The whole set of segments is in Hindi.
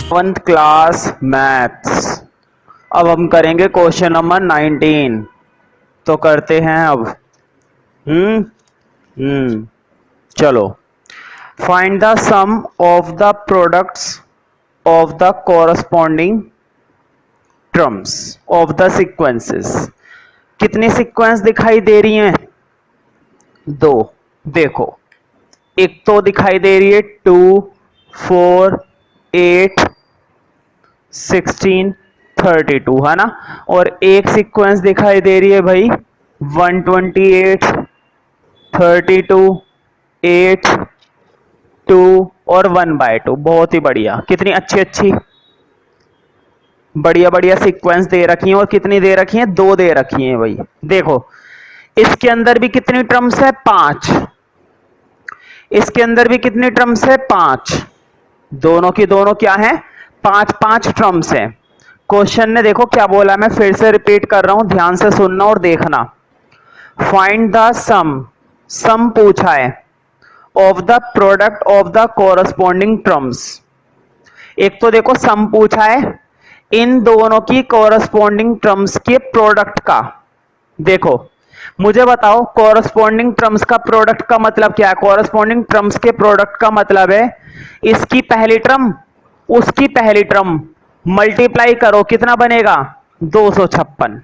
11th class maths. अब हम करेंगे क्वेश्चन नंबर 19। तो करते हैं अब। चलो। Find the sum of the products of the corresponding terms of the sequences. कितनी सीक्वेंस दिखाई दे रही हैं? दो। देखो, एक तो दिखाई दे रही है 2, 4, 8, 16, 32, है ना। और एक सीक्वेंस दिखाई दे रही है भाई 128, 32, 8, 2 और 1/2। बहुत ही बढ़िया, कितनी अच्छी अच्छी बढ़िया बढ़िया सीक्वेंस दे रखी हैं। और कितनी दे रखी हैं? दो दे रखी हैं भाई। देखो, इसके अंदर भी कितनी टर्म्स है? 5। इसके अंदर भी कितनी टर्म्स है? 5। दोनों की दोनों क्या है? 5 टर्म्स है। क्वेश्चन ने देखो क्या बोला, मैं फिर से रिपीट कर रहा हूं, ध्यान से सुनना और देखना। फाइंड द सम पूछा है of the product of the corresponding terms. एक तो देखो सम पूछा है इन दोनों की कोरस्पॉन्डिंग टर्म्स के प्रोडक्ट का। देखो, मुझे बताओ कोरस्पॉन्डिंग टर्म्स का प्रोडक्ट का मतलब क्या है? कोरस्पॉन्डिंग टर्म्स के प्रोडक्ट का मतलब है इसकी पहली टर्म उसकी पहली टर्म मल्टीप्लाई करो, कितना बनेगा? 256।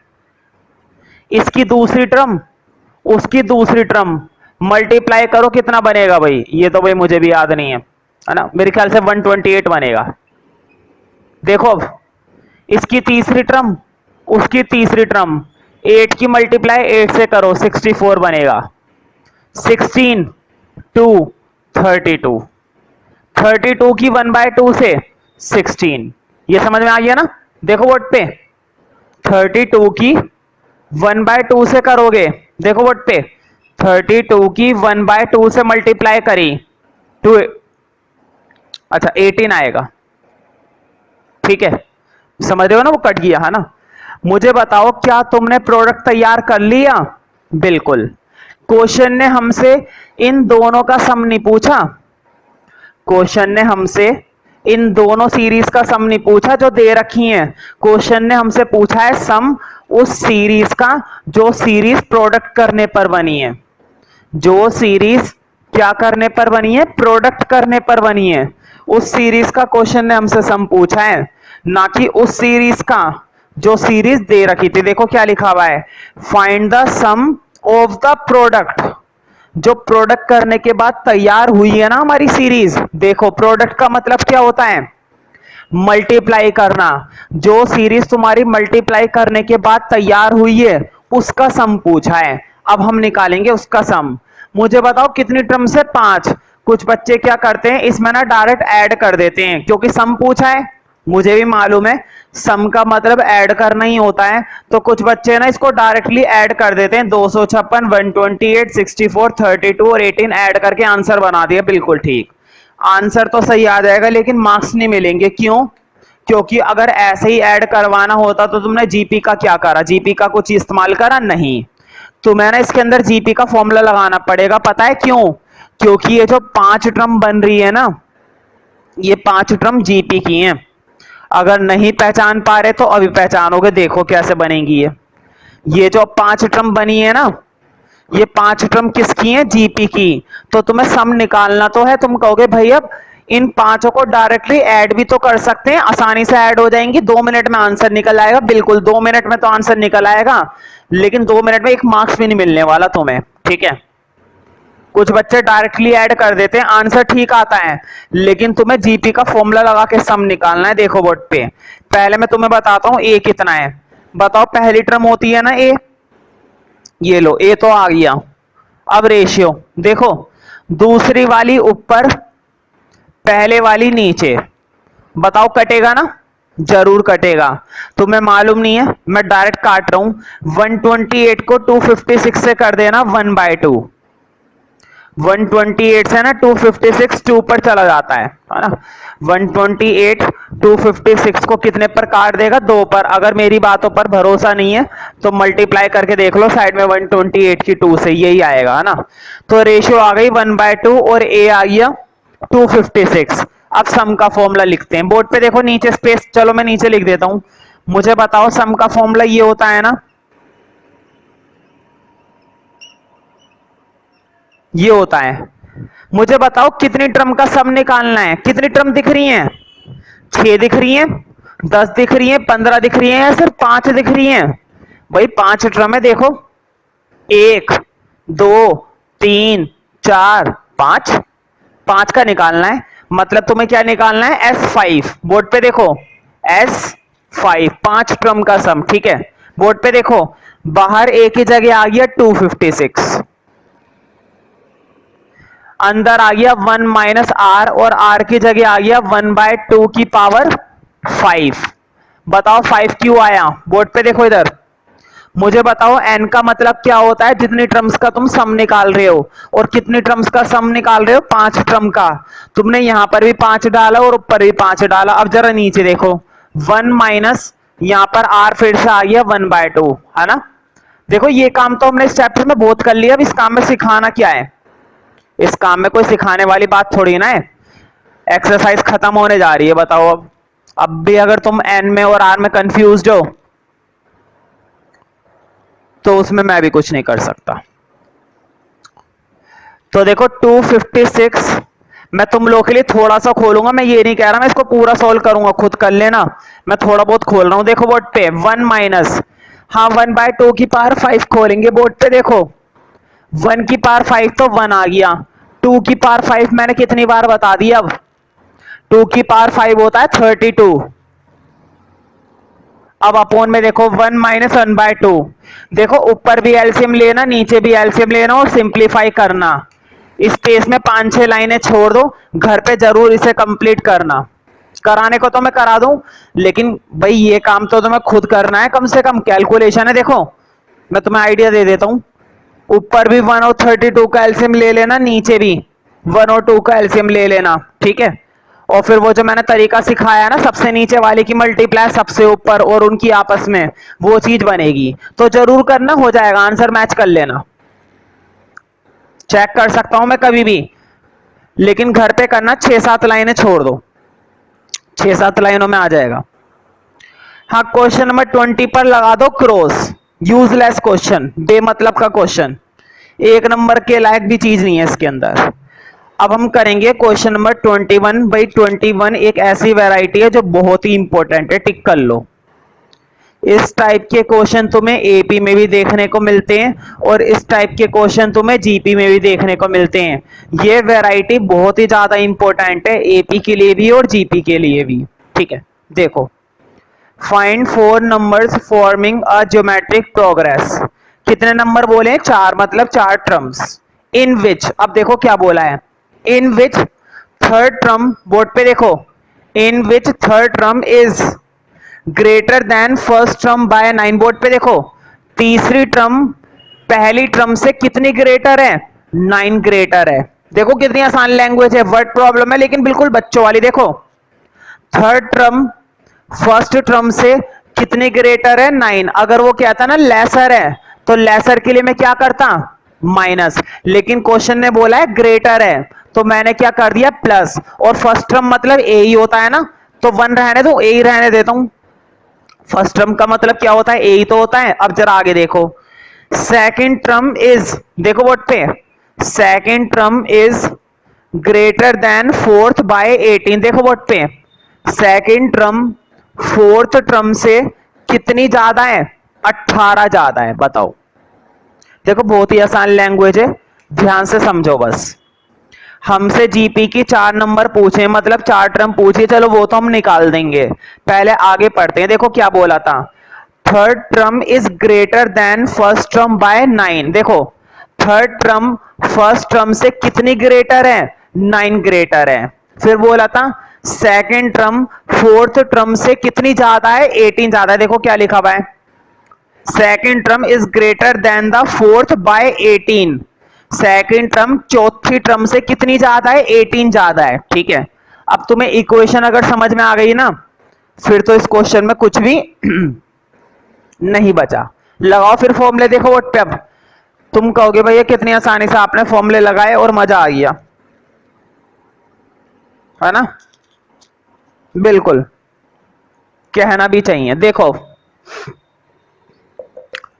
इसकी दूसरी टर्म उसकी दूसरी टर्म मल्टीप्लाई करो, कितना बनेगा भाई? ये तो भाई मुझे भी याद नहीं है ना, मेरे ख्याल से 128 बनेगा। देखो, अब इसकी तीसरी टर्म उसकी तीसरी टर्म 8 की मल्टीप्लाई 8 से करो, 64 बनेगा। 16, 2, 32, 32 की 1/2 से 16। ये समझ में आ गया ना? देखो बोर्ड पे, 32 की 1/2 से करोगे, देखो बोर्ड पे 32 की 1/2 से मल्टीप्लाई करी टू, अच्छा 18 आएगा। ठीक है, समझ रहे हो ना? वो कट गया है ना। मुझे बताओ क्या तुमने प्रोडक्ट तैयार कर लिया? बिल्कुल। क्वेश्चन ने हमसे इन दोनों का सम नहीं पूछा, क्वेश्चन ने हमसे इन दोनों सीरीज का सम नहीं पूछा जो दे रखी हैं। क्वेश्चन ने हमसे पूछा है सम उस सीरीज का जो सीरीज प्रोडक्ट करने पर बनी है। जो सीरीज क्या करने पर बनी है? प्रोडक्ट करने पर बनी है। उस सीरीज का क्वेश्चन ने हमसे सम पूछा है, ना कि उस सीरीज का जो सीरीज दे रखी थी। देखो क्या लिखा हुआ है, find the sum of the product, जो प्रोडक्ट करने के बाद तैयार हुई है ना हमारी सीरीज। देखो, प्रोडक्ट का मतलब क्या होता है? मल्टीप्लाई करना। जो सीरीज तुम्हारी मल्टीप्लाई करने के बाद तैयार हुई है उसका सम पूछा है। अब हम निकालेंगे उसका सम। मुझे बताओ कितनी टर्म्स है? 5। कुछ बच्चे क्या करते हैं, इसमें ना डायरेक्ट ऐड कर देते हैं, क्योंकि सम पूछा है। मुझे भी मालूम है सम का मतलब ऐड करना ही होता है, तो कुछ बच्चे ना इसको डायरेक्टली ऐड कर देते हैं। 256, 128, 64, 32 और 18 ऐड करके आंसर बना दिया। बिल्कुल ठीक, आंसर तो सही आ जाएगा, लेकिन मार्क्स नहीं मिलेंगे। क्यों? क्योंकि अगर ऐसे ही ऐड करवाना होता तो तुमने जीपी का क्या करा? जीपी का कुछ इस्तेमाल करा? नहीं। तुम्हें ना इसके अंदर जीपी का फॉर्मूला लगाना पड़ेगा। पता है क्यों? क्योंकि ये जो 5 टर्म बन रही है ना, ये 5 टर्म जीपी की हैं। अगर नहीं पहचान पा रहे तो अभी पहचानोगे, देखो कैसे बनेंगी ये जो 5 टर्म बनी है ना, ये 5 टर्म किसकी हैं? जीपी की। तो तुम्हें सम निकालना तो है। तुम कहोगे भाई अब इन 5 को डायरेक्टली ऐड भी तो कर सकते हैं, आसानी से ऐड हो जाएंगी, 2 मिनट में आंसर निकल आएगा। बिल्कुल 2 मिनट में तो आंसर निकल आएगा, लेकिन 2 मिनट में एक मार्क्स भी नहीं मिलने वाला तुम्हें। ठीक है, कुछ बच्चे डायरेक्टली ऐड कर देते हैं, आंसर ठीक आता है, लेकिन तुम्हें जीपी का फॉर्मूला लगा के सम निकालना है। देखो बोर्ड पे, पहले मैं तुम्हें बताता हूं ए कितना है। बताओ, पहली टर्म होती है ना ए, ये लो ए तो आ गया। अब रेशियो देखो, दूसरी वाली ऊपर, पहले वाली नीचे। बताओ कटेगा ना? जरूर कटेगा। तुम्हें मालूम नहीं है, मैं डायरेक्ट काट रहा हूं। 128 को 256 से कर देना 1/2। 128 से ना 256 2 पर चला जाता है ना। 128 256 को कितने पर काट देगा? 2 पर। अगर मेरी बातों पर भरोसा नहीं है तो मल्टीप्लाई करके देख लो साइड में 128 की 2 से, यही आएगा, है ना। तो रेशियो आ गई 1/2 और ए आ गया 256। अब सम का फॉर्मूला लिखते हैं। बोर्ड पे देखो नीचे स्पेस, चलो मैं नीचे लिख देता हूं। मुझे बताओ सम का फॉर्मूला ये होता है ना, ये होता है। मुझे बताओ कितनी टर्म का सम निकालना है। कितनी टर्म दिख रही हैं? 6 दिख रही हैं, 10 दिख रही हैं, 15 दिख रही हैं, या सिर्फ 5 दिख रही हैं? भाई 5 टर्म है, देखो 1 2 3 4 5, 5 का निकालना है। मतलब तुम्हें क्या निकालना है? S5। बोर्ड पे देखो S5, 5 टर्म का सम, ठीक है। बोर्ड पे देखो बाहर a की जगह आ गया 256, अंदर आ गया 1 माइनस आर, और r की जगह आ गया 1/2 की पावर 5। बताओ 5 क्यों आया? बोर्ड पे देखो इधर। मुझे बताओ n का मतलब क्या होता है? जितनी टर्म्स का तुम सम निकाल रहे हो। और कितनी टर्म्स का सम निकाल रहे हो? 5 टर्म का। तुमने यहां पर भी 5 डाला और ऊपर भी 5 डाला। अब जरा नीचे देखो, 1 माइनस यहां पर r फिर से आ गया 1/2, है ना। देखो ये काम तो हमने इस चैप्टर में बहुत कर लिया। अब इस काम में सिखाना क्या है? इस काम में कोई सिखाने वाली बात थोड़ी ना है। एक्सरसाइज खत्म होने जा रही है। बताओ अब भी अगर तुम n में और r में कंफ्यूज हो तो उसमें मैं भी कुछ नहीं कर सकता। तो देखो 256 मैं तुम लोग के लिए थोड़ा सा खोलूंगा। मैं ये नहीं कह रहा मैं इसको पूरा सॉल्व करूंगा, खुद कर लेना। मैं थोड़ा बहुत खोल रहा हूं। देखो बोर्ड पे 1 माइनस, हाँ 1/2 की पावर 5 खोलेंगे। बोर्ड पे देखो 1 की पावर 5 तो 1 आ गया। 2 की पावर 5 मैंने कितनी बार बता दी। अब 2 की पावर 5 होता है 32। अब अपोन में देखो 1 माइनस 1/2। देखो ऊपर भी एलसीएम लेना, नीचे भी एलसीएम लेना और सिंप्लीफाई करना। स्पेस में 5-6 लाइनें छोड़ दो, घर पे जरूर इसे कंप्लीट करना। कराने को तो मैं करा दूं, लेकिन भाई ये काम तो तुम्हें खुद करना है। कम से कम कैलकुलेशन है। देखो मैं तुम्हें आइडिया दे देता हूं। ऊपर भी 1 और 32 का एलसीएम ले लेना, नीचे भी 1 और 2 का एलसीएम ले लेना, ठीक है। और फिर वो जो मैंने तरीका सिखाया ना, सबसे नीचे वाले की मल्टीप्लाई सबसे ऊपर और उनकी आपस में, वो चीज बनेगी। तो जरूर करना, हो जाएगा, आंसर मैच कर लेना। चेक कर सकता हूं मैं कभी भी, लेकिन घर पे करना। 6-7 लाइनें छोड़ दो, 6-7 लाइनों में आ जाएगा। हाँ क्वेश्चन नंबर 20 पर लगा दो क्रॉस। यूजलेस क्वेश्चन, बेमतलब का क्वेश्चन, एक नंबर के लायक भी चीज नहीं है इसके अंदर। अब हम करेंगे क्वेश्चन नंबर 21। भाई 21 एक ऐसी वैरायटी है जो बहुत ही इंपॉर्टेंट है, टिक कर लो। इस टाइप के क्वेश्चन तुम्हें एपी में भी देखने को मिलते हैं और इस टाइप के क्वेश्चन तुम्हें जीपी में भी देखने को मिलते हैं। ये वैरायटी बहुत ही ज्यादा इंपॉर्टेंट है, एपी के लिए भी और जीपी के लिए भी, ठीक है। देखो, find 4 numbers forming a geometric progress. कितने नंबर बोले? 4, मतलब 4 टर्म्स। इन विच, अब देखो क्या बोला है, in which third term, board पे देखो, in which third term is greater than first term by 9। Board पे देखो तीसरी टर्म पहली टर्म से कितनी ग्रेटर है? 9 ग्रेटर है। देखो कितनी आसान लैंग्वेज है, वर्ड प्रॉब्लम है लेकिन बिल्कुल बच्चों वाली। देखो थर्ड टर्म फर्स्ट टर्म से कितनी ग्रेटर है? 9। अगर वो कहता ना लेसर है, तो लेसर के लिए मैं क्या करता? माइनस। लेकिन क्वेश्चन ने बोला है ग्रेटर है, तो मैंने क्या कर दिया? प्लस। और फर्स्ट टर्म मतलब ए ही होता है ना, तो 1 रहने दो, ए ही रहने देता हूं। फर्स्ट टर्म का मतलब क्या होता है? ए ही तो होता है। अब जरा आगे देखो, सेकेंड टर्म इज, देखो बोर्ड पे, second term is greater than fourth by 18। देखो बोर्ड पे, सेकेंड टर्म फोर्थ टर्म से कितनी ज्यादा है? 18 ज्यादा है। बताओ। देखो बहुत ही आसान लैंग्वेज है, ध्यान से समझो बस। हमसे जीपी की 4 नंबर पूछे, मतलब 4 टर्म पूछे, चलो वो तो हम निकाल देंगे, पहले आगे पढ़ते हैं। देखो क्या बोला था, third term is greater than first term by 9। देखो थर्ड टर्म फर्स्ट टर्म से कितनी ग्रेटर है? 9 ग्रेटर है। फिर बोला था सेकेंड टर्म फोर्थ टर्म से कितनी ज्यादा है? 18 ज्यादा है। देखो क्या लिखा हुआ है, second term is greater than the fourth by 18। Second term चौथी टर्म से कितनी ज्यादा है? 18 ज्यादा है, ठीक है। अब तुम्हें इक्वेशन अगर समझ में आ गई ना, फिर तो इस क्वेश्चन में कुछ भी नहीं बचा। लगाओ फिर फॉर्मूले। देखो व्हाट पे, अब तुम कहोगे भैया कितनी आसानी से आपने फॉर्मूले लगाए और मजा आ गया, है ना। बिल्कुल, कहना भी चाहिए। देखो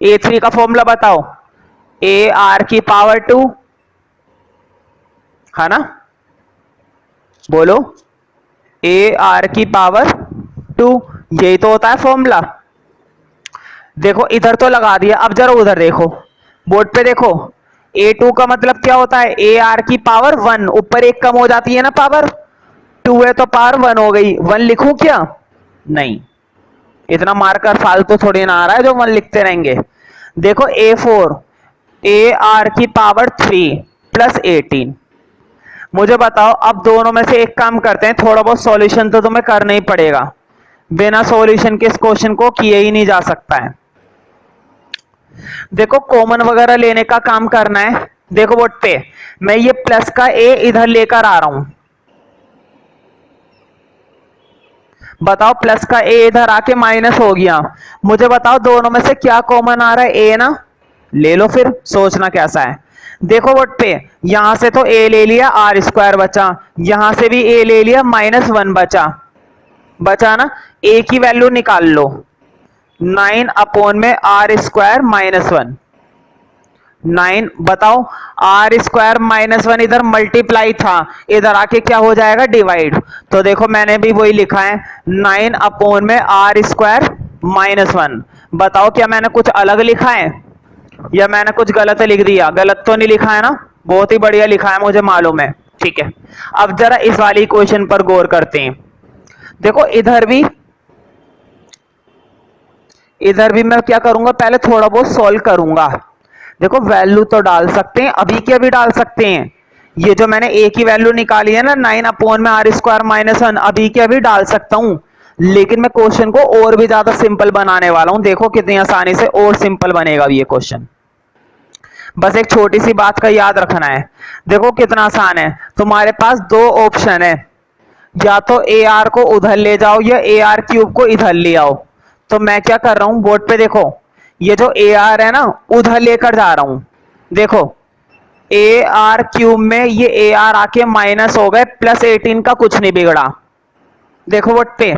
A3 का फॉर्मूला बताओ, ए आर की पावर 2, है ना, बोलो, ए आर की पावर 2, यही तो होता है फॉर्मूला। देखो इधर तो लगा दिया, अब जरा उधर देखो, बोर्ड पे देखो, A2 का मतलब क्या होता है, ए आर की पावर 1, ऊपर एक कम हो जाती है ना पावर, 2 है तो पावर 1 हो गई, 1 लिखूं क्या, नहीं, इतना मार्कर फालतू थोड़ी ना आ रहा है जो 1 लिखते रहेंगे। देखो A4, ए आर की पावर 3 प्लस 18, मुझे बताओ अब दोनों में से एक काम करते हैं, थोड़ा बहुत सॉल्यूशन तो तुम्हें करना ही पड़ेगा, बिना सॉल्यूशन के इस क्वेश्चन को किए ही नहीं जा सकता है। देखो कॉमन वगैरह लेने का काम करना है। देखो बोर्ड पे मैं ये प्लस का ए इधर लेकर आ रहा हूं, बताओ प्लस का ए इधर आके माइनस हो गया, मुझे बताओ दोनों में से क्या कॉमन आ रहा है, ए ना, ले लो फिर, सोचना कैसा है। देखो बोर्ड पे यहां से तो ए ले लिया, आर स्क्वायर बचा, यहां से भी ए ले लिया, -1 बचा, बचा ना, ए की वैल्यू निकाल लो, 9 अपॉन में आर स्क्वायर -1, 9, बताओ आर स्क्वायर -1 इधर मल्टीप्लाई था, इधर आके क्या हो जाएगा, डिवाइड, तो देखो मैंने भी वही लिखा है, 9 अपॉन में आर स्क्वायर -1, बताओ क्या मैंने कुछ अलग लिखा है या मैंने कुछ गलत लिख दिया, गलत तो नहीं लिखा है ना, बहुत ही बढ़िया लिखा है, मुझे मालूम है, ठीक है। अब जरा इस वाली क्वेश्चन पर गौर करते हैं। देखो इधर भी मैं क्या करूंगा, पहले थोड़ा बहुत सॉल्व करूंगा। देखो वैल्यू तो डाल सकते हैं, अभी के अभी डाल सकते हैं, ये जो मैंने ए की वैल्यू निकाली है ना, 9 अपॉन में आर स्क्वायर -1, अभी के अभी डाल सकता हूं, लेकिन मैं क्वेश्चन को और भी ज्यादा सिंपल बनाने वाला हूं, देखो कितनी आसानी से और सिंपल बनेगा ये क्वेश्चन। बस एक छोटी सी बात का याद रखना है, देखो कितना आसान है, तुम्हारे पास दो ऑप्शन है, या तो ए आर को उधर ले जाओ या ए आर क्यूब को इधर ले आओ, तो मैं क्या कर रहा हूं, बोर्ड पे देखो, ये जो ए आर है ना उधर लेकर जा रहा हूं, देखो ए आर क्यूब में ये ए आर आके माइनस हो गए, +18 का कुछ नहीं बिगड़ा, देखो बोर्ड पे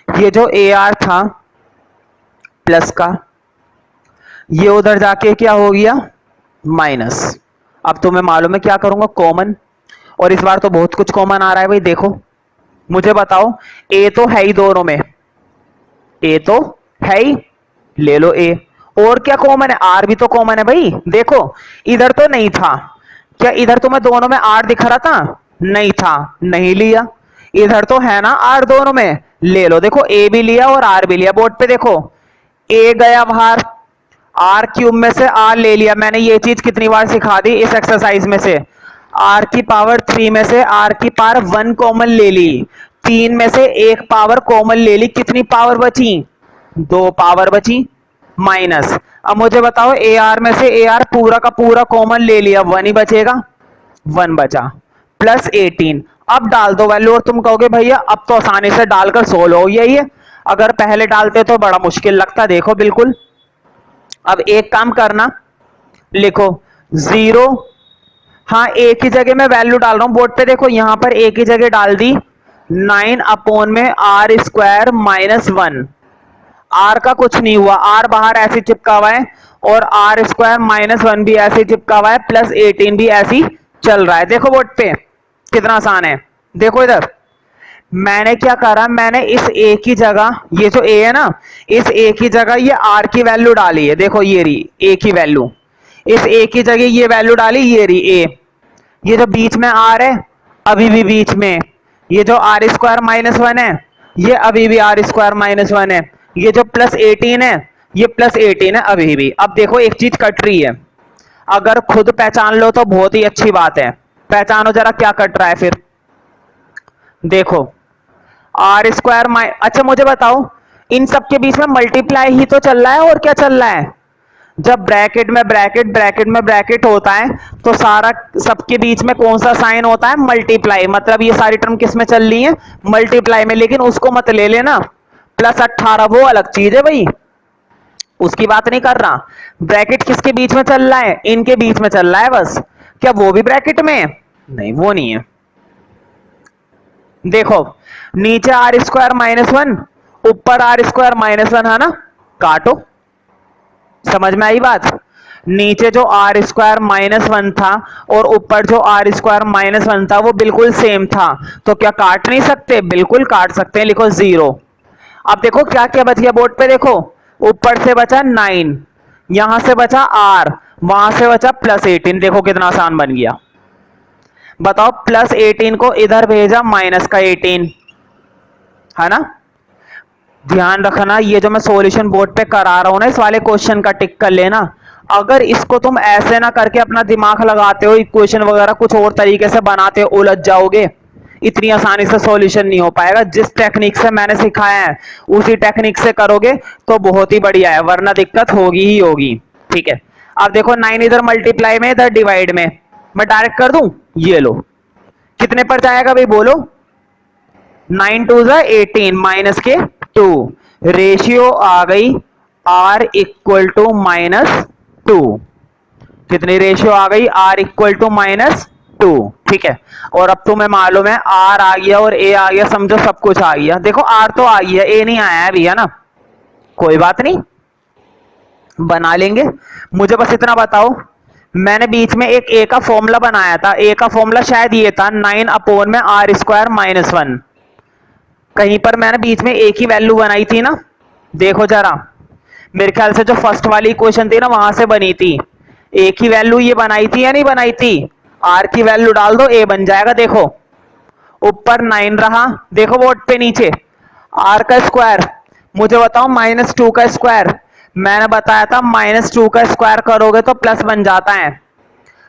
ये जो ए आर था प्लस का, ये उधर जाके क्या हो गया, माइनस। अब तुम्हें मालूम है क्या करूंगा, कॉमन, और इस बार तो बहुत कुछ कॉमन आ रहा है भाई, देखो मुझे बताओ, ए तो है ही दोनों में, ए तो है ही, ले लो ए, और क्या कॉमन है, आर भी तो कॉमन है भाई, देखो इधर तो नहीं था, क्या इधर तुम्हें दोनों में आर दिख रहा था, नहीं था, नहीं लिया, इधर तो है ना आर दोनों में, ले लो, देखो ए भी लिया और आर भी लिया, बोर्ड पे देखो ए गया बाहर, आर क्यूब में से आर ले लिया, मैंने ये चीज कितनी बार सिखा दी इस एक्सरसाइज में से, आर की पावर 3 में से आर की पावर 1 कॉमन ले ली, 3 में से एक पावर कॉमन ले ली, कितनी पावर बची, 2 पावर बची, माइनस। अब मुझे बताओ ए आर में से ए आर पूरा का पूरा कॉमन ले लिया, 1 ही बचेगा, 1 बचा, +18, अब डाल दो वैल्यू, और तुम कहोगे भैया अब तो आसानी से डालकर सोल्व हो यही है, अगर पहले डालते तो बड़ा मुश्किल लगता, देखो बिल्कुल। अब एक काम करना, लिखो 0, हाँ एक ही जगह मैं वैल्यू डाल रहा हूं, बोर्ड पे देखो यहां पर एक ही जगह डाल दी, 9 अपॉन में आर स्क्वायर -1, आर का कुछ नहीं हुआ, आर बाहर ऐसे चिपका हुआ है, और आर स्क्वायर -1 भी ऐसे चिपका हुआ है, +18 भी ऐसी चल रहा है, देखो बोर्ड पे कितना आसान है। देखो इधर मैंने क्या करा, मैंने इस ए की जगह, ये जो ए है ना, इस ए की जगह ये आर की वैल्यू डाली है, देखो ये रही ए की वैल्यू, इस ए की जगह ये वैल्यू डाली, ये रही ए, ये जो बीच में आर है अभी भी बीच में, ये जो आर स्क्वायर -1 है ये अभी भी आर स्क्वायर -1 है, ये जो +18 है ये +18 है अभी भी। अब देखो एक चीज कट रही है, अगर खुद पहचान लो तो बहुत ही अच्छी बात है, पहचानो जरा क्या कट रहा है फिर, देखो आर स्क्वायर, अच्छा मुझे बताओ इन सब के बीच में मल्टीप्लाई ही तो चल रहा है, और क्या चल रहा है, जब ब्रैकेट में ब्रैकेट ब्रैकेट में ब्रैकेट होता है तो सारा सबके बीच में कौन सा साइन होता है, मल्टीप्लाई, मतलब ये सारी टर्म किस में चल रही है, मल्टीप्लाई में, लेकिन उसको मत ले लेना, +18 वो अलग चीज है भाई, उसकी बात नहीं कर रहा, ब्रैकेट किसके बीच में चल रहा है, इनके बीच में चल रहा है बस, क्या वो भी ब्रैकेट में है, नहीं वो नहीं है, देखो नीचे आर स्क्वायर माइनस वन, ऊपर आर स्क्वायर माइनस वन है ना, काटो। समझ में आई बात? नीचे जो आर स्क्वायर माइनस वन था और ऊपर जो आर स्क्वायर माइनस वन था वो बिल्कुल सेम था, तो क्या काट नहीं सकते? बिल्कुल काट सकते हैं, लिखो 0। अब देखो क्या क्या बच गया बोर्ड पे, देखो ऊपर से बचा 9, यहां से बचा r, वहां से बचा +18। देखो कितना आसान बन गया। बताओ +18 को इधर भेजा -18, है ना। ध्यान रखना ये जो मैं सॉल्यूशन बोर्ड पे करा रहा हूं ना, इस वाले क्वेश्चन का टिक कर लेना। अगर इसको तुम ऐसे ना करके अपना दिमाग लगाते हो, इक्वेशन वगैरह कुछ और तरीके से बनाते हो, उलझ जाओगे। इतनी आसानी से सॉल्यूशन नहीं हो पाएगा। जिस टेक्निक से मैंने सिखाया है उसी टेक्निक से करोगे तो बहुत ही बढ़िया है, वरना दिक्कत होगी ही होगी। ठीक है, अब देखो 9 इधर मल्टीप्लाई में, इधर डिवाइड में, मैं डायरेक्ट कर दूं। ये लो, कितने पर जाएगा भाई बोलो? 9 2 18 माइनस के 2, रेशियो आ गई r इक्वल टू -2। कितनी रेशियो आ गई? r equal to -2। ठीक है, और अब तुम्हें मालूम है r आ गया और a आ गया, समझो सब कुछ आ गया। देखो r तो आ गया, a नहीं आया है अभी, है ना। कोई बात नहीं, बना लेंगे। मुझे बस इतना बताओ, मैंने बीच में एक a का फॉर्मूला बनाया था, a का फॉर्मूला शायद ये था 9 अपॉन में r स्क्वायर माइनस 1। कहीं पर मैंने बीच में a की वैल्यू बनाई थी ना, देखो जरा, मेरे ख्याल से जो फर्स्ट वाली इक्वेशन थी ना वहां से बनी थी। a की वैल्यू ये बनाई थी या नहीं बनाई थी? r की वैल्यू डाल दो, a बन जाएगा। देखो ऊपर 9 रहा, देखो बोर्ड पे नीचे r का स्क्वायर, मुझे बताओ -2 का स्क्वायर। मैंने बताया था -2 का स्क्वायर करोगे तो प्लस बन जाता है।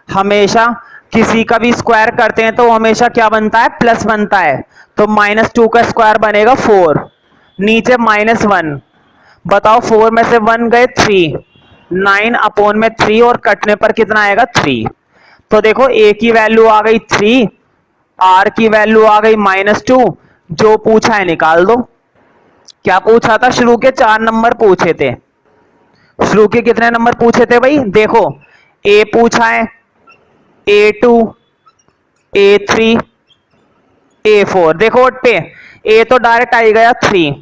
हमेशा किसी का भी स्क्वायर करते हैं तो हमेशा क्या बनता है? प्लस बनता है। तो -2 का स्क्वायर बनेगा 4, नीचे -1। बताओ 4 में से 1 गए 3, 9 अपॉन में 3 और कटने पर कितना आएगा? 3। तो देखो a की वैल्यू आ गई 3, r की वैल्यू आ गई -2। जो पूछा है निकाल दो। क्या पूछा था? शुरू के 4 नंबर पूछे थे। शुरू के कितने नंबर पूछे थे भाई? देखो a पूछा है, A2, A3, A4। देखो पे a तो डायरेक्ट आ गया 3,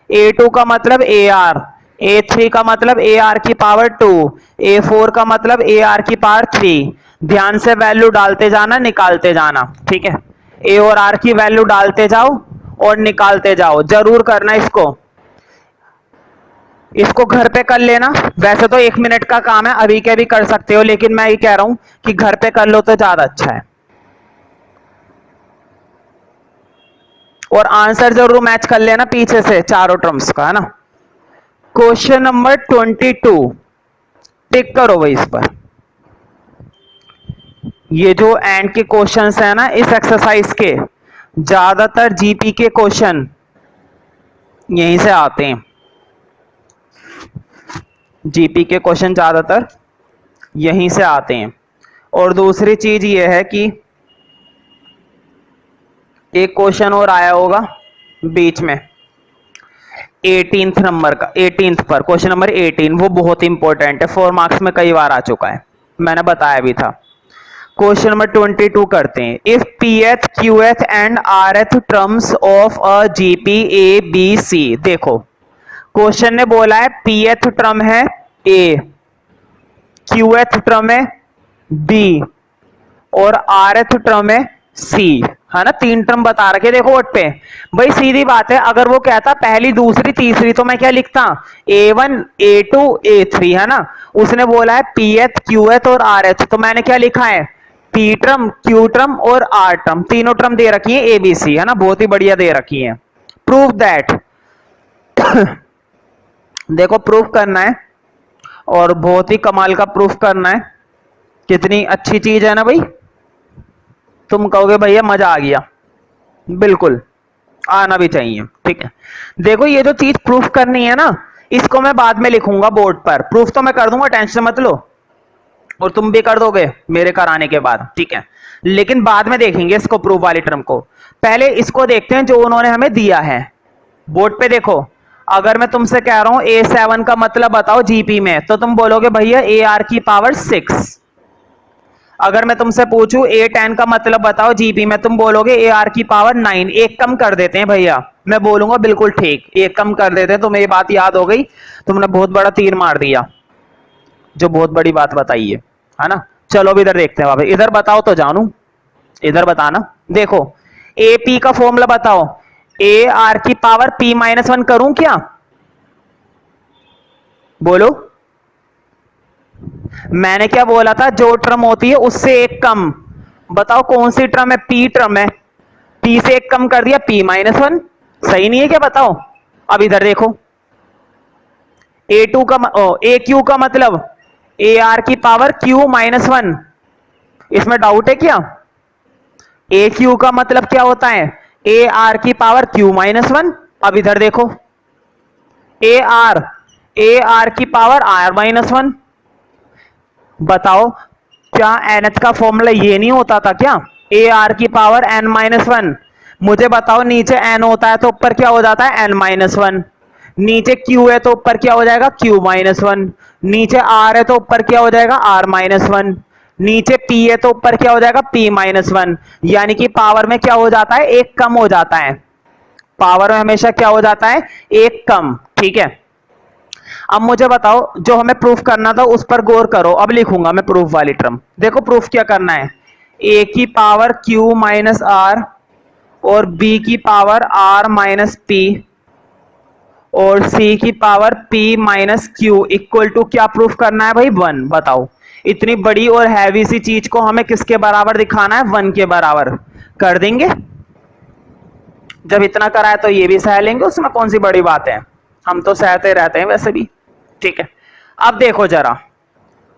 A2 का मतलब AR, A3 का मतलब AR की पावर 2, A4 का मतलब AR की पावर 3। ध्यान से वैल्यू डालते जाना, निकालते जाना। ठीक है, A और R की वैल्यू डालते जाओ और निकालते जाओ, जरूर करना इसको। इसको घर पे कर लेना। वैसे तो 1 मिनट का काम है, अभी के भी कर सकते हो, लेकिन मैं ये कह रहा हूं कि घर पे कर लो तो ज्यादा अच्छा है। और आंसर जरूर मैच कर लेना पीछे से चारों टर्म्स का, है ना। क्वेश्चन नंबर 22 टिक करो भाई इस पर। ये जो एंड के क्वेश्चंस है ना इस एक्सरसाइज के, ज्यादातर जीपी के क्वेश्चन यहीं से आते हैं। जीपी के क्वेश्चन ज्यादातर यहीं से आते हैं। और दूसरी चीज ये है कि एक क्वेश्चन और आया होगा बीच में 18th नंबर का, 18th पर क्वेश्चन नंबर 18, वो बहुत इंपॉर्टेंट है, 4 मार्क्स में कई बार आ चुका है, मैंने बताया भी था। क्वेश्चन नंबर 22 करते हैं। If pth qth and rth terms of a GP a b c. देखो क्वेश्चन ने बोला है pth टर्म है a, qth टर्म है b और rth टर्म है c, है ना। 3 टर्म बता रखे, देखो वोट पे भाई। सीधी बात है, अगर वो कहता पहली दूसरी तीसरी तो मैं क्या लिखता? a1 a2 a3, है ना। उसने बोला है pth qth और rth, तो मैंने क्या लिखा है? p टर्म, q टर्म और r टर्म, तीनों टर्म दे रखी है abc, है ना, बहुत ही बढ़िया दे रखी है। प्रूव दैट देखो प्रूफ करना है और बहुत ही कमाल का प्रूफ करना है। कितनी अच्छी चीज है ना भाई, तुम कहोगे भैया मजा आ गया, बिल्कुल आना भी चाहिए। ठीक है, देखो ये जो चीज प्रूफ करनी है ना, इसको मैं बाद में लिखूंगा बोर्ड पर, प्रूफ तो मैं कर दूंगा, टेंशन मत लो, और तुम भी कर दोगे मेरे कराने के बाद। ठीक है, लेकिन बाद में देखेंगे इसको, प्रूफ वाली टर्म को। पहले इसको देखते हैं जो उन्होंने हमें दिया है बोर्ड पे। देखो अगर मैं तुमसे कह रहा हूं A7 का मतलब बताओ जीपी में, तो तुम बोलोगे भैया AR की पावर 6। अगर मैं तुमसे पूछूं A10 का मतलब बताओ जीपी में, तुम बोलोगे AR की पावर 9। एक कम कर देते हैं भैया, मैं बोलूंगा बिल्कुल ठीक, एक कम कर देते हैं। तुम्हें ये बात याद हो गई, तुमने बहुत बड़ा तीर मार दिया, जो बहुत बड़ी बात बताई है ना। चलो अब इधर देखते हैं, इधर बताओ तो जानू, इधर बताना। देखो AP का फॉर्मूला बताओ, AR की पावर P-1 करूं क्या? बोलो। मैंने क्या बोला था, जो टर्म होती है उससे एक कम। बताओ कौन सी टर्म है? P टर्म है, P से एक कम कर दिया, P-1। सही नहीं है क्या? बताओ। अब इधर देखो, A2 का AQ का मतलब AR की पावर Q-1। इसमें डाउट है क्या? AQ का मतलब क्या होता है? AR की पावर Q-1। अब इधर देखो, AR की पावर R-1। बताओ क्या nth का फॉर्मूला ये नहीं होता था क्या? AR की पावर N-1। मुझे बताओ, नीचे N होता है तो ऊपर क्या हो जाता है? N-1। नीचे Q है तो ऊपर क्या हो जाएगा? Q-1। नीचे R है तो ऊपर क्या हो जाएगा? R-1। नीचे P है तो ऊपर क्या हो जाएगा? P-1। यानी कि पावर में क्या हो जाता है? एक कम हो जाता है। पावर में हमेशा क्या हो जाता है? एक कम। ठीक है, अब मुझे बताओ, जो हमें प्रूफ करना था उस पर गौर करो। अब लिखूंगा मैं प्रूफ वाली टर्म। देखो प्रूफ क्या करना है, A की पावर Q-R और B की पावर R-P और C की पावर P-Q इक्वल टू क्या प्रूफ करना है भाई? 1। बताओ, इतनी बड़ी और हैवी सी चीज को हमें किसके बराबर दिखाना है? 1 के बराबर। कर देंगे, जब इतना करा है तो ये भी सह लेंगे, उसमें कौन सी बड़ी बात है, हम तो सहते रहते हैं वैसे भी। ठीक है, अब देखो जरा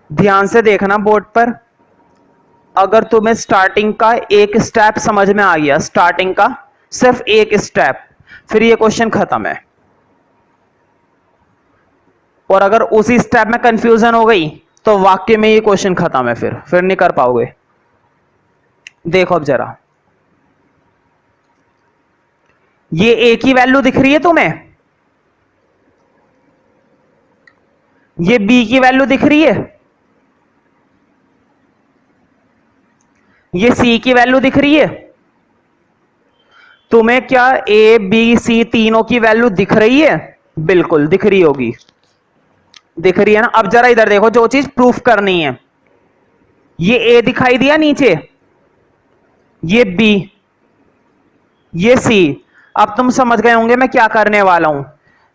ध्यान से देखना बोर्ड पर। अगर तुम्हें स्टार्टिंग का एक स्टेप समझ में आ गया, स्टार्टिंग का सिर्फ एक स्टेप, फिर ये क्वेश्चन खत्म है। और अगर उसी स्टेप में कंफ्यूजन हो गई तो वाक्य में ये क्वेश्चन खत्म है, फिर नहीं कर पाओगे। देखो अब जरा, ये A की वैल्यू दिख रही है तुम्हें? ये B की वैल्यू दिख रही है? ये C की वैल्यू दिख रही है? तुम्हें क्या A B C तीनों की वैल्यू दिख रही है? बिल्कुल दिख रही होगी, दिख रही है ना। अब जरा इधर देखो, जो चीज प्रूफ करनी है, ये A दिखाई दिया नीचे, ये B, ये C। अब तुम समझ गए होंगे मैं क्या करने वाला हूं।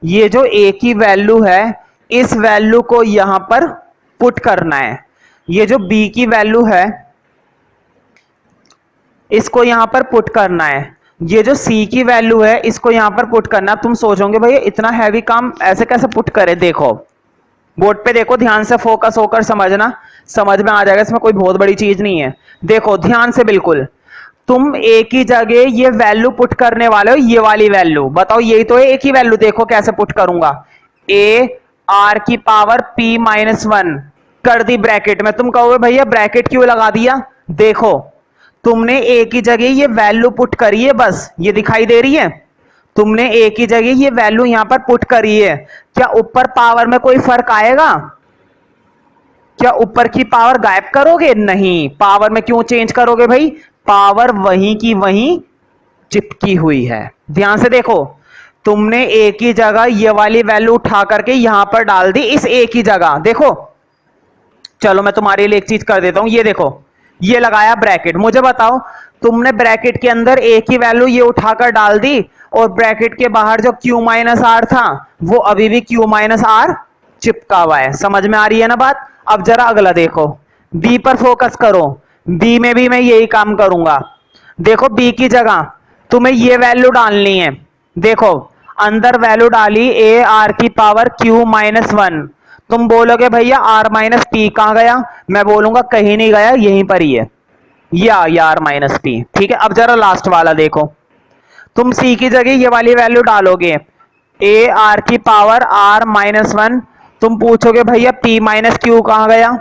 ये जो A की वैल्यू है, इस वैल्यू को यहां पर पुट करना है। ये जो B की वैल्यू है, इसको यहां पर पुट करना है। ये जो C की वैल्यू है, इसको यहां पर पुट करना। तुम सोचोगे भैया इतना हैवी काम ऐसे कैसे पुट करे? देखो बोर्ड पे देखो, ध्यान से फोकस होकर समझना, समझ में आ जाएगा, इसमें कोई बहुत बड़ी चीज नहीं है। देखो ध्यान से, बिल्कुल तुम एक ही जगह ये वैल्यू पुट करने वाले हो, ये वाली वैल्यू। बताओ यही तो है एक ही वैल्यू। देखो कैसे पुट करूंगा, AR की पावर P-1 कर दी ब्रैकेट में। तुम कहोगे भैया ब्रैकेट क्यों लगा दिया? देखो तुमने एक ही जगह ये वैल्यू पुट करी है, बस ये दिखाई दे रही है। तुमने एक ही जगह ये वैल्यू यहां पर पुट करी है। क्या ऊपर पावर में कोई फर्क आएगा? क्या ऊपर की पावर गायब करोगे? नहीं। पावर में क्यों चेंज करोगे भाई? पावर वहीं की वहीं चिपकी हुई है। ध्यान से देखो, तुमने एक ही जगह ये वाली वैल्यू उठा करके यहां पर डाल दी, इस एक ही जगह। देखो चलो मैं तुम्हारे लिए एक चीज कर देता हूं, ये देखो, ये लगाया ब्रैकेट। मुझे बताओ, तुमने ब्रैकेट के अंदर एक ही वैल्यू ये उठाकर डाल दी, और ब्रैकेट के बाहर जो Q-R था वो अभी भी Q-R चिपका हुआ है। समझ में आ रही है ना बात? अब जरा अगला देखो, B पर फोकस करो। B में भी मैं यही काम करूंगा। देखो B की जगह तुम्हें ये वैल्यू डालनी है। देखो अंदर वैल्यू डाली AR की पावर Q-1। तुम बोलोगे भैया R-P कहां गया? मैं बोलूंगा कहीं नहीं गया, यहीं पर ही है, ये R-P। ठीक है, अब जरा लास्ट वाला देखो, तुम C की जगह ये वाली वैल्यू डालोगे, AR की पावर R-1। तुम पूछोगे भैया P-Q कहां गया?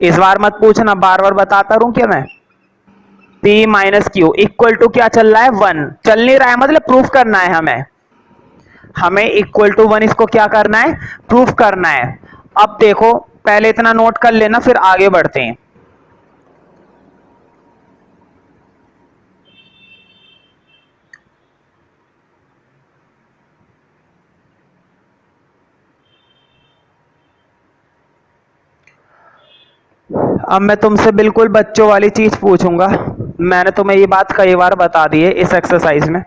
इस बार मत पूछना, बार बार बताता रहूं क्या मैं? P-Q इक्वल टू क्या चल रहा है? 1 चल नहीं रहा है, मतलब प्रूफ करना है हमें इक्वल टू 1। इसको क्या करना है? प्रूफ करना है। अब देखो, पहले इतना नोट कर लेना, फिर आगे बढ़ते हैं। अब मैं तुमसे बिल्कुल बच्चों वाली चीज पूछूंगा। मैंने तुम्हें ये बात कई बार बता दी है इस एक्सरसाइज में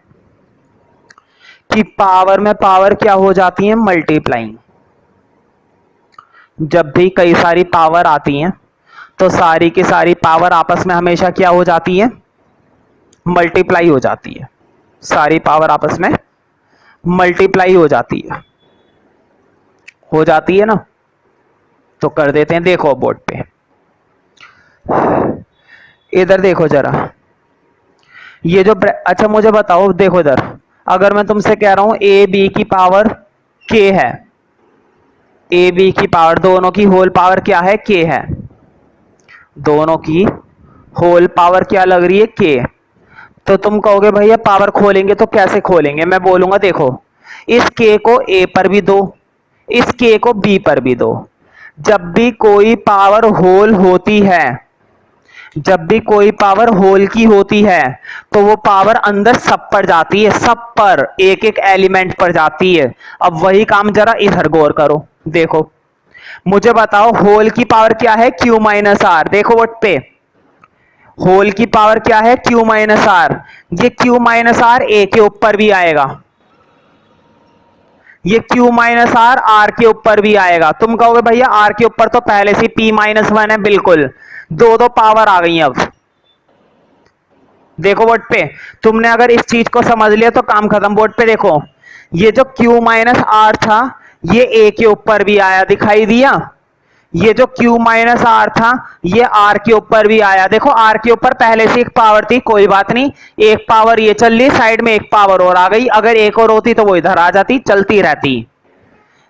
कि पावर में पावर क्या हो जाती है, मल्टीप्लाइंग। जब भी कई सारी पावर आती हैं तो सारी की सारी पावर आपस में हमेशा क्या हो जाती है, मल्टीप्लाई हो जाती है। सारी पावर आपस में मल्टीप्लाई हो जाती है ना। तो कर देते हैं, देखो बोर्ड पे, इधर देखो जरा। ये जो अच्छा मुझे बताओ, देखो इधर, अगर मैं तुमसे कह रहा हूं ए बी की पावर के है, ए बी की पावर दोनों की होल पावर क्या है, के है। दोनों की होल पावर क्या लग रही है, के। तो तुम कहोगे भैया पावर खोलेंगे तो कैसे खोलेंगे? मैं बोलूंगा देखो, इस के को ए पर भी दो, इस के को बी पर भी दो। जब भी कोई पावर होल होती है, जब भी कोई पावर होल की होती है तो वो पावर अंदर सब पर जाती है, सब पर, एक एक एलिमेंट पर जाती है। अब वही काम जरा इधर गौर करो, देखो मुझे बताओ होल की पावर क्या है, क्यू माइनस आर। देखो वोट पे, होल की पावर क्या है, क्यू माइनस आर। ये क्यू माइनस आर ए के ऊपर भी आएगा, ये क्यू माइनस आर आर के ऊपर भी आएगा। तुम कहोगे भैया आर के ऊपर तो पहले से पी माइनस वन है, बिल्कुल, दो दो पावर आ गई। अब देखो बोर्ड पे, तुमने अगर इस चीज को समझ लिया तो काम खत्म। बोर्ड पे देखो, ये जो क्यू माइनस आर था ये ए के ऊपर भी आया, दिखाई दिया। ये जो क्यू माइनस आर था ये आर के ऊपर भी आया। देखो आर के ऊपर पहले से एक पावर थी, कोई बात नहीं, एक पावर ये चल रही, साइड में एक पावर और आ गई। अगर एक और होती तो वो इधर आ जाती, चलती रहती।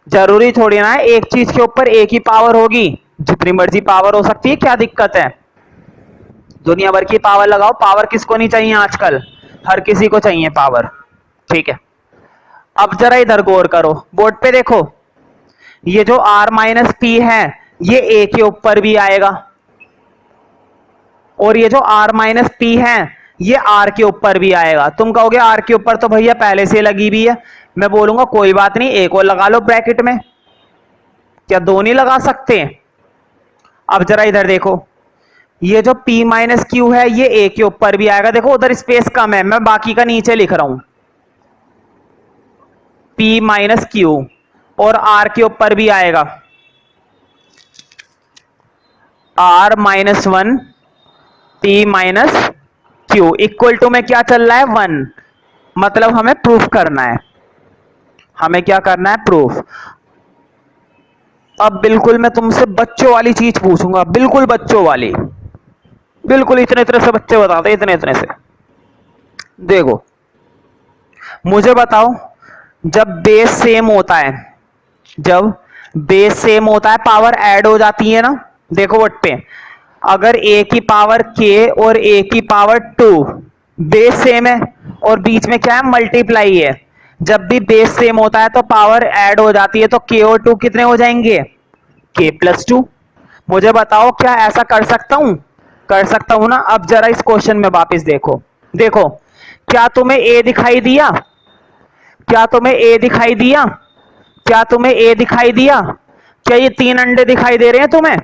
जरूरी थोड़ी ना है एक चीज के ऊपर एक ही पावर होगी, जितनी मर्जी पावर हो सकती है, क्या दिक्कत है? दुनिया भर की पावर लगाओ, पावर किसको नहीं चाहिए आजकल, हर किसी को चाहिए पावर, ठीक है। अब जरा इधर गौर करो, बोर्ड पे देखो, ये जो r माइनस पी है ये a के ऊपर भी आएगा, और ये जो r माइनस पी है ये r के ऊपर भी आएगा। तुम कहोगे r के ऊपर तो भैया पहले से लगी भी है। मैं बोलूंगा कोई बात नहीं, एक और लगा लो ब्रैकेट में, क्या दो नहीं लगा सकते? अब जरा इधर देखो, ये जो p माइनस क्यू है ये a के ऊपर भी आएगा। देखो उधर स्पेस कम है, मैं बाकी का नीचे लिख रहा हूं, p माइनस क्यू, और r के ऊपर भी आएगा, r minus one p minus q equal to में क्या चल रहा है, वन। मतलब हमें प्रूफ करना है, हमें क्या करना है, प्रूफ। अब बिल्कुल मैं तुमसे बच्चों वाली चीज पूछूंगा, बिल्कुल बच्चों वाली, बिल्कुल इतने इतने से बच्चे बताते, इतने इतने से। देखो मुझे बताओ, जब बेस सेम होता है, जब बेस सेम होता है पावर ऐड हो जाती है ना। देखो वट पे, अगर a की पावर k और a की पावर 2, बेस सेम है और बीच में क्या है, मल्टीप्लाई है। जब भी बेस सेम होता है तो पावर ऐड हो जाती है, तो k और 2 कितने हो जाएंगे, k प्लस 2। मुझे बताओ क्या ऐसा कर सकता हूं, कर सकता हूं ना। अब जरा इस क्वेश्चन में वापस देखो, देखो क्या तुम्हें a दिखाई दिया, क्या तुम्हें a दिखाई दिया, क्या तुम्हें a दिखाई दिया? क्या ये तीन अंडे दिखाई दे रहे हैं तुम्हें?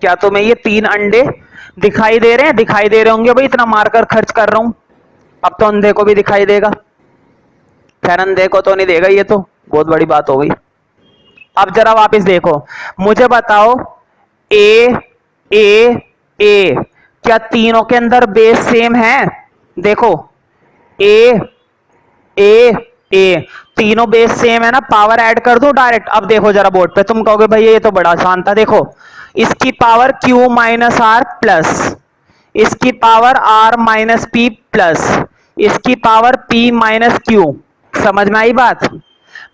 क्या तुम्हें ये तीन अंडे दिखाई दे रहे हैं? दिखाई दे रहे होंगे भाई, इतना मारकर खर्च कर रहा हूं। अब तो अंधे को भी दिखाई देगा, खैर अंधे को तो नहीं देगा, ये तो बहुत बड़ी बात हो गई। अब जरा वापस देखो, मुझे बताओ ए ए ए, क्या तीनों के अंदर बेस सेम है? देखो ए ए ए, तीनों बेस सेम है ना, पावर ऐड कर दो डायरेक्ट। अब देखो जरा बोर्ड पे, तुम कहोगे भैया ये तो बड़ा आसान था। देखो इसकी power q minus are plus, इसकी power r minus P plus, इसकी पावर p माइनस क्यू। समझ में आई बात?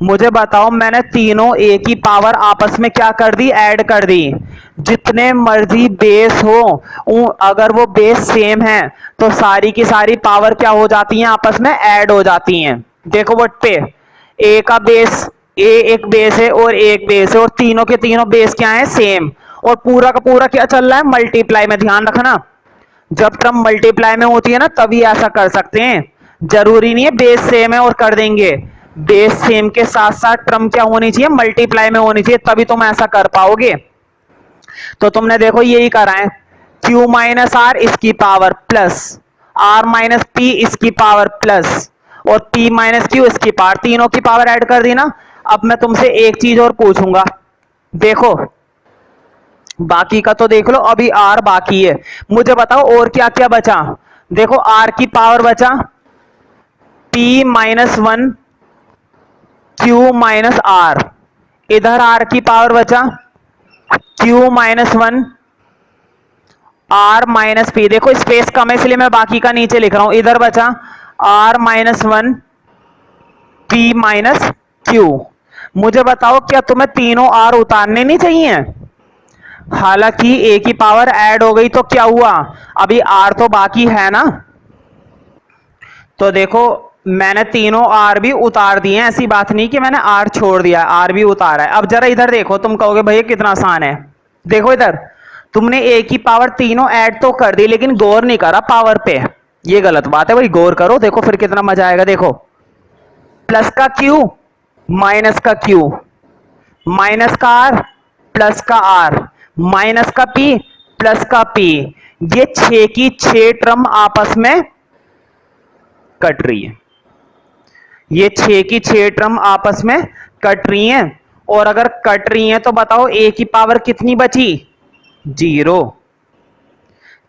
मुझे बताओ, मैंने तीनों a की पावर आपस में क्या कर दी, ऐड कर दी। जितने मर्जी बेस हो, अगर वो बेस सेम है तो सारी की सारी पावर क्या हो जाती हैं, आपस में ऐड हो जाती हैं। देखो वट पे, a का बेस, a एक बेस है और एक बेस है, और तीनों के तीनों बेस क्या है, सेम, और पूरा का पूरा क्या चल रहा है, मल्टीप्लाई में। ध्यान रखना, जब टर्म मल्टीप्लाई में होती है ना तभी ऐसा कर सकते हैं, जरूरी नहीं है बेस सेम है और कर देंगे। बेस सेम के साथ साथ टर्म क्या होनी चाहिए, मल्टीप्लाई में होनी चाहिए, तभी तुम ऐसा कर पाओगे। तो तुमने देखो यही करा है, q माइनस आर इसकी power plus r minus P इसकी पावर प्लस और p माइनस क्यू इसकी पावर, तीनों की पावर ऐड कर दी ना। अब मैं तुमसे एक चीज और पूछूंगा, देखो बाकी का तो देख लो, अभी r बाकी है, मुझे बताओ और क्या क्या बचा। देखो r की पावर बचा p minus one q minus r, इधर r की पावर बचा q minus one r minus p. देखो स्पेस कम है इसलिए मैं बाकी का नीचे लिख रहा हूं, इधर बचा r minus one p minus q. मुझे बताओ क्या तुम्हें तीनों आर उतारने नहीं चाहिए? हालांकि ए की पावर ऐड हो गई तो क्या हुआ, अभी आर तो बाकी है ना। तो देखो मैंने तीनों आर भी उतार दिए हैं, ऐसी बात नहीं कि मैंने आर छोड़ दिया, आर भी उतारा है। अब जरा इधर देखो, तुम कहोगे भैया कितना आसान है, देखो इधर तुमने ए की पावर तीनों ऐड तो कर दी लेकिन गौर नहीं करा पावर पे, ये गलत बात है भाई, गौर करो, देखो फिर कितना मजा आएगा। देखो प्लस का क्यू माइनस का क्यू माइनस का आर प्लस का आर माइनस का पी प्लस का पी, ये 6 की 6 टर्म आपस में कट रही है, ये 6 की 6 टर्म आपस में कट रही हैं। और अगर कट रही हैं तो बताओ ए की पावर कितनी बची, 0।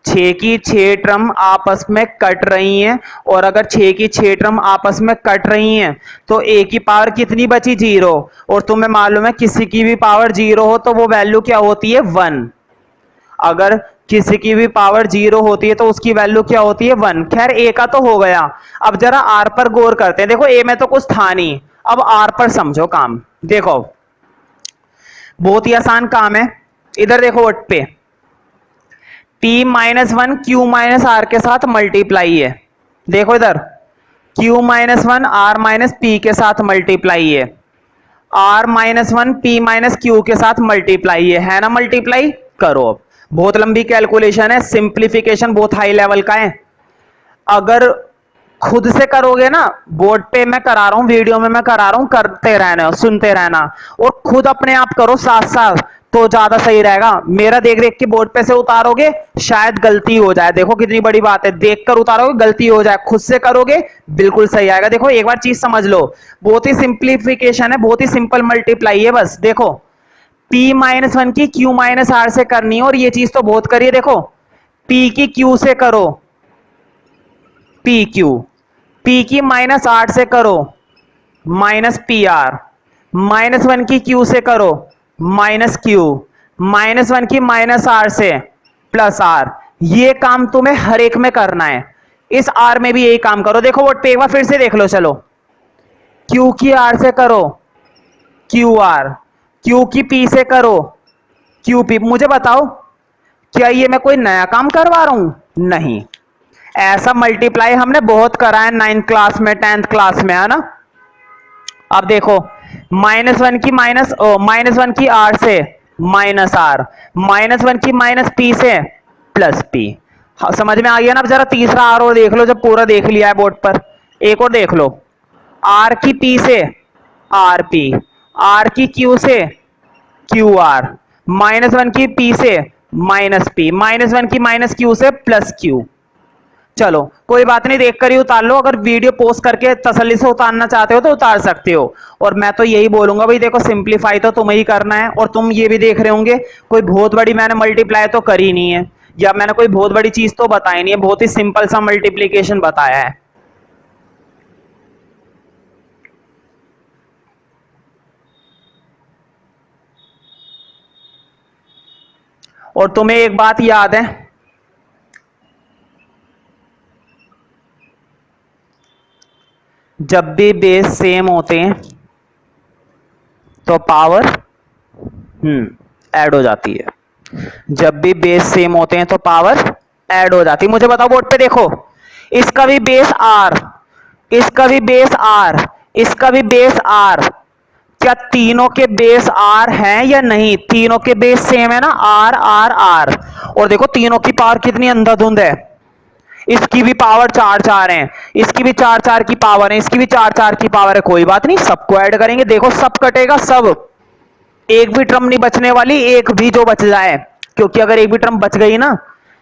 6 की 6 टर्म आपस में कट रही हैं और अगर 6 की 6 टर्म आपस में कट रही हैं तो ए की पावर कितनी बची, 0। और तुम्हें मालूम है किसी की भी पावर 0 हो तो वो वैल्यू क्या होती है, 1। अगर किसी की भी पावर 0 होती है तो उसकी वैल्यू क्या होती है, 1। खैर ए का तो हो गया, अब जरा आर पर गौर करते हैं। देखो ए में तो कुछ था नहीं, अब आर पर समझो काम। देखो बहुत ही आसान काम है, इधर देखो वोट पे p minus one q minus r के साथ मल्टीप्लाई है, देखो इधर q minus one r minus p के साथ मल्टीप्लाई है, r minus one p minus q के साथ मल्टीप्लाई है ना, मल्टीप्लाई करो। अब बहुत लंबी कैलकुलेशन है, सिंप्लीफिकेशन बहुत हाई लेवल का है। अगर खुद से करोगे ना, बोर्ड पे मैं करा रहा हूं, वीडियो में मैं करा रहा हूं, करते रहना, सुनते रहना और खुद अपने आप करो साथ साथ तो ज्यादा सही रहेगा। मेरा देख देख के बोर्ड पे से उतारोगे शायद गलती हो जाए, देखो कितनी बड़ी बात है, देखकर उतारोगे गलती हो जाए, खुद से करोगे बिल्कुल सही आएगा। देखो एक बार चीज समझ लो, बहुत ही सिंप्लीफिकेशन है, बहुत ही सिंपल मल्टीप्लाई है। बस देखो p माइनस वन की q माइनस आर से करनी है और ये चीज तो बहुत करिए। देखो p की q से करो पी क्यू, पी की माइनस 8 से करो minus p r, minus one की क्यू से करो माइनस क्यू, माइनस वन की माइनस आर से प्लस आर। ये काम तुम्हें हर एक में करना है, इस आर में भी यही काम करो। देखो वोट पे एक बार फिर से देख लो, चलो क्यू की आर से करो क्यू आर, क्यू की पी से करो क्यू पी। मुझे बताओ क्या ये मैं कोई नया काम करवा रहा हूं, नहीं, ऐसा मल्टीप्लाई हमने बहुत करा है 9th क्लास में 10th क्लास में, है ना। अब देखो माइनस वन की आर से माइनस आर, माइनस वन की माइनस पी से प्लस पी। समझ में आ गया ना। अब जरा तीसरा आर और देख लो, जब पूरा देख लिया है बोर्ड पर, एक और देख लो, आर की पी से आर पी, आर की क्यू से क्यू आर, माइनस वन की पी से माइनस पी, माइनस वन की माइनस क्यू से प्लस क्यू। चलो कोई बात नहीं, देख कर ही उतार लो, अगर वीडियो पोस्ट करके तसल्ली से उतारना चाहते हो तो उतार सकते हो। और मैं तो यही बोलूंगा भाई, देखो सिंप्लीफाई तो तुम्हें ही करना है और तुम ये भी देख रहे होंगे कोई बहुत बड़ी मैंने मल्टीप्लाई तो करी नहीं है या मैंने कोई बहुत बड़ी चीज तो बताई नहीं है, बहुत ही सिंपल सा मल्टीप्लीकेशन बताया है। और तुम्हें एक बात याद है, जब भी बेस सेम होते हैं तो पावर ऐड हो जाती है, जब भी बेस सेम होते हैं तो पावर ऐड हो जाती है। मुझे बताओ बोर्ड पे देखो, इसका भी बेस आर, इसका भी बेस आर, इसका भी बेस आर, क्या तीनों के बेस आर हैं या नहीं? तीनों के बेस सेम है ना, आर आर आर। और देखो तीनों की पावर कितनी अंधाधुंध है, इसकी भी पावर 4 4 है, इसकी भी 4 4 की पावर है, इसकी भी 4 4 की पावर है। कोई बात नहीं, सबको ऐड करेंगे, देखो सब कटेगा, सब, एक भी टर्म नहीं बचने वाली, एक भी जो बच जाए क्योंकि अगर एक भी टर्म बच गई ना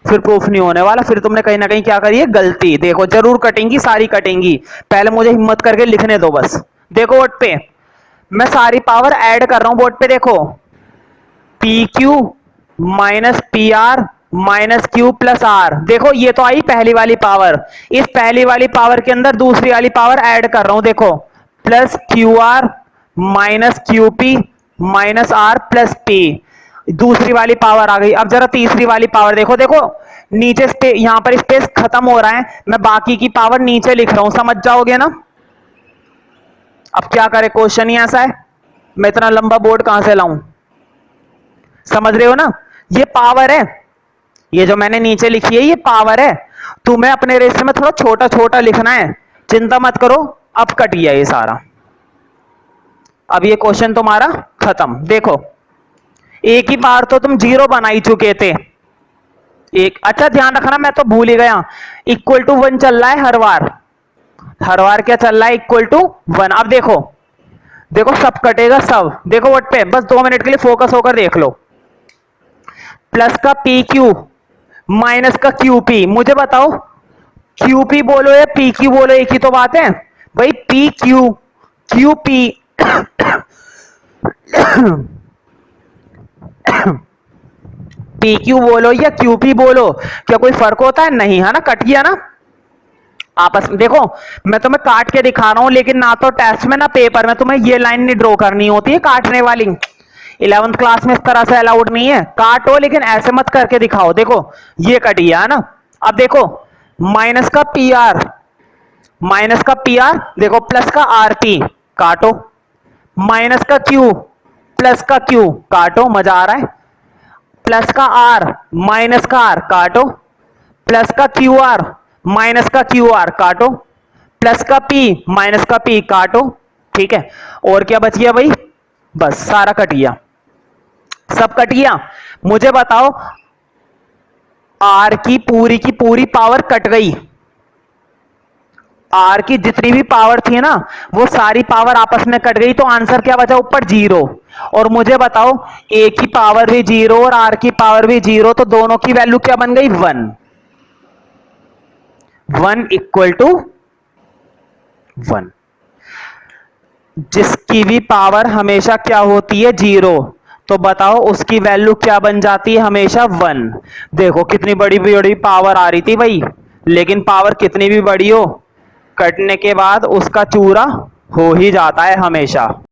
फिर प्रूफ नहीं होने वाला, फिर तुमने कहीं ना कहीं क्या करी है, गलती। देखो जरूर कटेंगी, सारी कटेंगी, पहले मुझे हिम्मत करके लिखने दो बस। देखो बोर्ड पे मैं सारी पावर ऐड कर रहा हूं, बोर्ड पे देखो, p q minus p r minus q plus r. देखो ये तो आई पहली वाली पावर, इस पहली वाली पावर के अंदर दूसरी वाली पावर ऐड कर रहा हूं, देखो plus q r minus q p minus are plus p, दूसरी वाली पावर आ गई। अब जरा तीसरी वाली पावर देखो, देखो नीचे यहां पर स्पेस खत्म हो रहा है, मैं बाकी की पावर नीचे लिख रहा हूं, समझ जाओगे ना। अब क्या करे, क्वेश्चन ही ऐसा है, मैं इतना लंबा बोर्ड कहां से लाऊं, समझ रहे हो ना। ये पावर है, ये जो मैंने नीचे लिखी है ये पावर है, तुम्हें अपने रेस्ट में थोड़ा छोटा छोटा लिखना है, चिंता मत करो। अब कट गया ये सारा, अब ये क्वेश्चन तुम्हारा खत्म। देखो एक ही बार तो तुम जीरो बना ही चुके थे, एक, अच्छा ध्यान रखना मैं तो भूल ही गया, इक्वल टू 1 चल रहा है हर बार, हर बार क्या चल रहा है, इक्वल टू 1। अब देखो, देखो सब कटेगा सब, देखो व्हाट पे बस 2 मिनट के लिए फोकस होकर देख लो। प्लस का पी क्यू माइनस का क्यू पी, मुझे बताओ क्यू पी बोलो या पी क्यू बोलो, एक ही तो बात है भाई, P Q Q P P Q बोलो या क्यू पी बोलो, क्या कोई फर्क होता है, नहीं है ना, कट गया ना आपस में। देखो मैं तुम्हें काट के दिखा रहा हूं, लेकिन ना तो टेस्ट में ना पेपर में तुम्हें ये लाइन नहीं ड्रॉ करनी होती है काटने वाली, 11th क्लास में इस तरह से अलाउड नहीं है, काटो लेकिन ऐसे मत करके दिखाओ। देखो ये कट गया है ना। अब देखो माइनस का पी आर, माइनस का पी आर, देखो प्लस का आर पी, काटो, माइनस का क्यू प्लस का क्यू, काटो, मजा आ रहा है, प्लस का आर माइनस का आर, काटो, प्लस का क्यू आर माइनस का क्यू आर, काटो, प्लस का पी माइनस का पी, काटो, ठीक है। और क्या बच गया भाई, बस सारा कट गया, सब कट गया। मुझे बताओ आर की पूरी पावर कट गई, आर की जितनी भी पावर थी ना वो सारी पावर आपस में कट गई, तो आंसर क्या बचा ऊपर, जीरो। और मुझे बताओ ए की पावर भी जीरो और आर की पावर भी जीरो, तो दोनों की वैल्यू क्या बन गई, 1, 1 इक्वल टू 1। जिसकी भी पावर हमेशा क्या होती है, जीरो, तो बताओ उसकी वैल्यू क्या बन जाती है, हमेशा 1। देखो कितनी बड़ी बड़ी पावर आ रही थी भाई, लेकिन पावर कितनी भी बड़ी हो कटने के बाद उसका चूरा हो ही जाता है हमेशा।